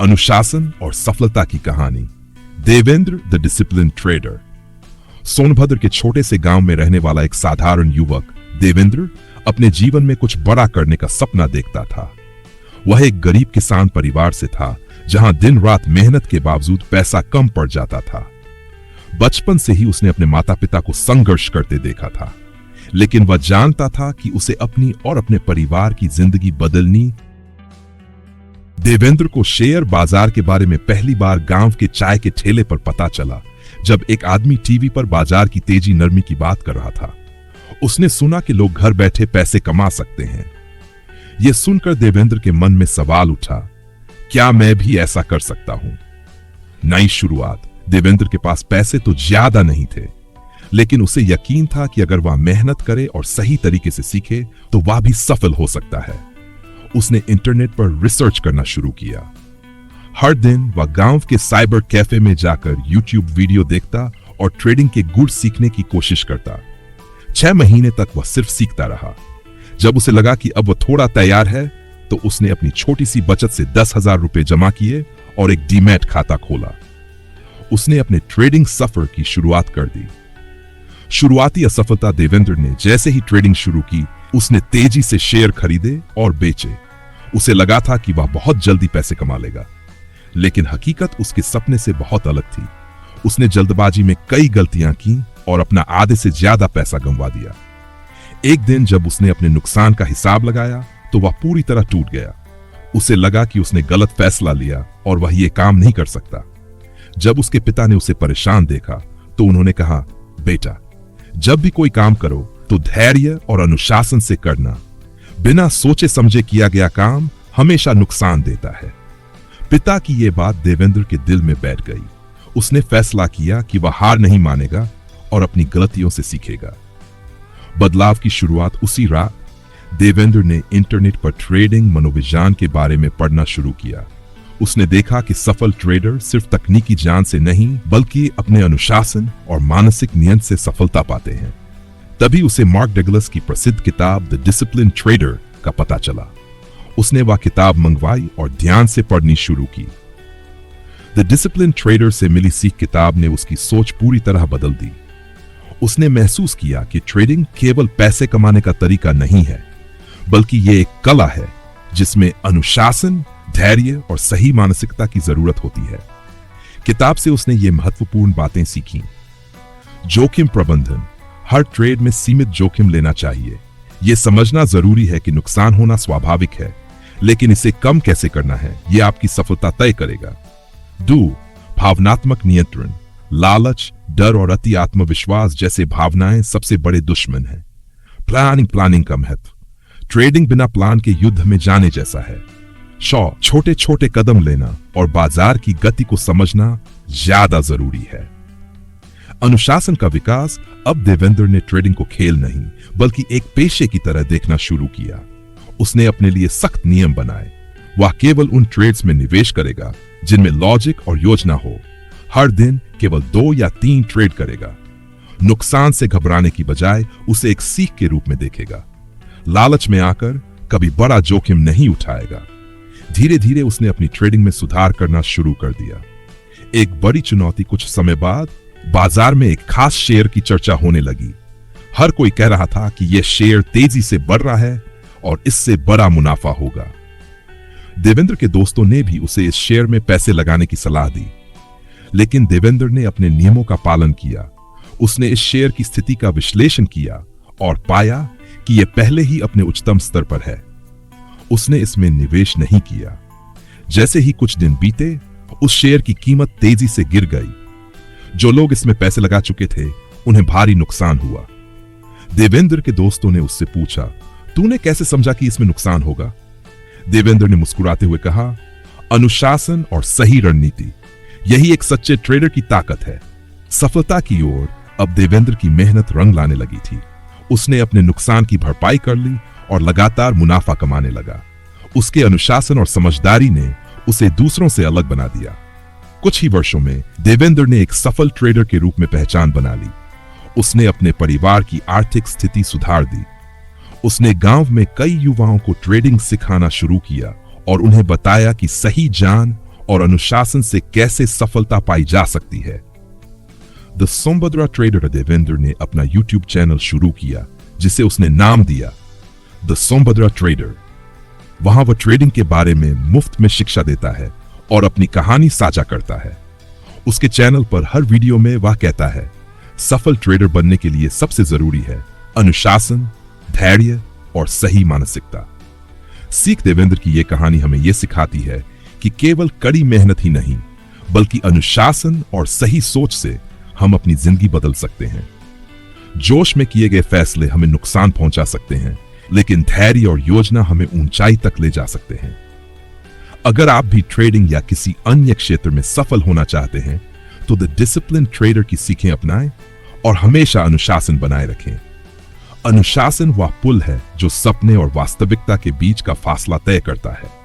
अनुशासन और सफलता की कहानी। Devendra the discipline trader. Sonbhadra के छोटे से गांव में रहने वाला एक साधारण युवक देवेंद्र अपने जीवन में कुछ बड़ा करने का सपना देखता था। वह एक गरीब किसान परिवार से था, जहां दिन रात मेहनत के बावजूद पैसा कम पड़ जाता था। बचपन से ही उसने अपने माता पिता को संघर्ष करते देखा था, लेकिन वह जानता था कि उसे अपनी और अपने परिवार की जिंदगी बदलनी। देवेंद्र को शेयर बाजार के बारे में पहली बार गांव के चाय के ठेले पर पता चला, जब एक आदमी टीवी पर बाजार की तेजी नरमी की बात कर रहा था। उसने सुना कि लोग घर बैठे पैसे कमा सकते हैं। यह सुनकर देवेंद्र के मन में सवाल उठा, क्या मैं भी ऐसा कर सकता हूं? नई शुरुआत। देवेंद्र के पास पैसे तो ज्यादा नहीं थे, लेकिन उसे यकीन था कि अगर वह मेहनत करे और सही तरीके से सीखे तो वह भी सफल हो सकता है। उसने इंटरनेट पर रिसर्च करना शुरू किया। हर दिन वह गांव के साइबर कैफे में जाकर यूट्यूब वीडियो देखता और ट्रेडिंग के गुर सीखने की कोशिश करता। 6 महीने तक वह सिर्फ सीखता रहा। जब उसे लगा कि अब वह थोड़ा तैयार है, तो उसने अपनी छोटी सी बचत से 10,000 रुपए जमा किए और एक डीमैट खाता खोला। उसने अपने ट्रेडिंग सफर की शुरुआत कर दी। शुरुआती असफलता। देवेंद्र ने जैसे ही ट्रेडिंग शुरू की, उसने तेजी से शेयर खरीदे और बेचे। उसे लगा था कि वह बहुत जल्दी पैसे कमा लेगा, लेकिन हकीकत उसके सपने से बहुत अलग थी। उसने जल्दबाजी में कई गलतियां की और अपना आधे से ज्यादा पैसा गंवा दिया। एक दिन जब उसने अपने नुकसान का हिसाब लगाया, तो वह पूरी तरह टूट गया। उसे लगा कि उसने गलत फैसला लिया और वह ये काम नहीं कर सकता। जब उसके पिता ने उसे परेशान देखा, तो उन्होंने कहा, बेटा, जब भी कोई काम करो तो धैर्य और अनुशासन से करना। बिना सोचे समझे किया गया काम हमेशा नुकसान देता है। पिता की यह बात देवेंद्र के दिल में बैठ गई। उसने फैसला किया कि वह हार नहीं मानेगा और अपनी गलतियों से सीखेगा। बदलाव की शुरुआत उसी रात। देवेंद्र ने इंटरनेट पर ट्रेडिंग मनोविज्ञान के बारे में पढ़ना शुरू किया। उसने देखा कि सफल ट्रेडर सिर्फ तकनीकी ज्ञान से नहीं, बल्कि अपने अनुशासन और मानसिक नियंत्रण से सफलता पाते हैं। तभी उसे मार्क डगलस की प्रसिद्ध किताब द डिसिप्लिन ट्रेडर का पता चला। उसने वह किताब मंगवाई और ध्यान से पढ़नी शुरू की। द डिसिप्लिन ट्रेडर से मिली सीख किताब ने उसकी सोच पूरी तरह बदल दी। उसने महसूस किया कि ट्रेडिंग केवल पैसे कमाने का तरीका नहीं है, बल्कि यह एक कला है जिसमें अनुशासन, धैर्य और सही मानसिकता की जरूरत होती है। किताब से उसने ये महत्वपूर्ण बातें सीखी। जोखिम प्रबंधन। हर ट्रेड में सीमित जोखिम लेना चाहिए। यह समझना जरूरी है कि नुकसान होना स्वाभाविक है, लेकिन इसे कम कैसे करना है, यह आपकी सफलता तय करेगा। 2. भावनात्मक नियंत्रण। लालच, डर और अति आत्मविश्वास जैसे भावनाएं सबसे बड़े दुश्मन हैं। प्लानिंग का महत्व। ट्रेडिंग बिना प्लान के युद्ध में जाने जैसा है। छोटे छोटे कदम लेना और बाजार की गति को समझना ज्यादा जरूरी है। अनुशासन का विकास। अब देवेंद्र ने ट्रेडिंग को खेल नहीं, बल्कि एक पेशे की तरह देखना शुरू किया। उसने अपने लिए सख्त नियम बनाए। वह केवल उन ट्रेड्स में निवेश करेगा जिनमें लॉजिक और योजना हो। हर दिन केवल 2 या 3 ट्रेड करेगा। नुकसान से घबराने की बजाय उसे एक सीख के रूप में देखेगा। लालच में आकर कभी बड़ा जोखिम नहीं उठाएगा। धीरे धीरे उसने अपनी ट्रेडिंग में सुधार करना शुरू कर दिया। एक बड़ी चुनौती। कुछ समय बाद बाजार में एक खास शेयर की चर्चा होने लगी। हर कोई कह रहा था कि यह शेयर तेजी से बढ़ रहा है और इससे बड़ा मुनाफा होगा। देवेंद्र के दोस्तों ने भी उसे इस शेयर में पैसे लगाने की सलाह दी, लेकिन देवेंद्र ने अपने नियमों का पालन किया। उसने इस शेयर की स्थिति का विश्लेषण किया और पाया कि यह पहले ही अपने उच्चतम स्तर पर है। उसने इसमें निवेश नहीं किया। जैसे ही कुछ दिन बीते, उस शेयर की कीमत तेजी से गिर गई। जो लोग इसमें पैसे लगा चुके थे, उन्हें भारी नुकसान हुआ। देवेंद्र के दोस्तों ने उससे पूछा, तूने कैसे समझा कि इसमें नुकसान होगा? देवेंद्र ने मुस्कुराते हुए कहा, अनुशासन और सही रणनीति, यही एक सच्चे ट्रेडर की ताकत है। सफलता की ओर अब देवेंद्र की मेहनत रंग लाने लगी थी। उसने अपने नुकसान की भरपाई कर ली और लगातार मुनाफा कमाने लगा। उसके अनुशासन और समझदारी ने उसे दूसरों से अलग बना दिया। कुछ ही वर्षों में देवेंद्र ने एक सफल ट्रेडर के रूप में पहचान बना ली। उसने अपने परिवार की आर्थिक स्थिति सुधार दी। उसने गांव में कई युवाओं को ट्रेडिंग सिखाना शुरू किया और उन्हें बताया कि सही ज्ञान और अनुशासन से कैसे सफलता पाई जा सकती है। द सोमभद्रा ट्रेडर देवेंद्र ने अपना YouTube चैनल शुरू किया जिसे उसने नाम दिया द सोमभद्रा ट्रेडर। वहां वह ट्रेडिंग के बारे में मुफ्त में शिक्षा देता है और अपनी कहानी साझा करता है। उसके चैनल पर हर वीडियो में वह कहता है सफल ट्रेडर बनने के लिए सबसे जरूरी है अनुशासन, धैर्य और सही मानसिकता। सीख देवेंद्र की यह कहानी हमें यह सिखाती है कि केवल कड़ी मेहनत ही नहीं बल्कि अनुशासन और सही सोच से हम अपनी जिंदगी बदल सकते हैं। जोश में किए गए फैसले हमें नुकसान पहुंचा सकते हैं, लेकिन धैर्य और योजना हमें ऊंचाई तक ले जा सकते हैं। अगर आप भी ट्रेडिंग या किसी अन्य क्षेत्र में सफल होना चाहते हैं तो द डिसिप्लिन ट्रेडर की सीखें अपनाएं और हमेशा अनुशासन बनाए रखें। अनुशासन वह पुल है जो सपने और वास्तविकता के बीच का फासला तय करता है।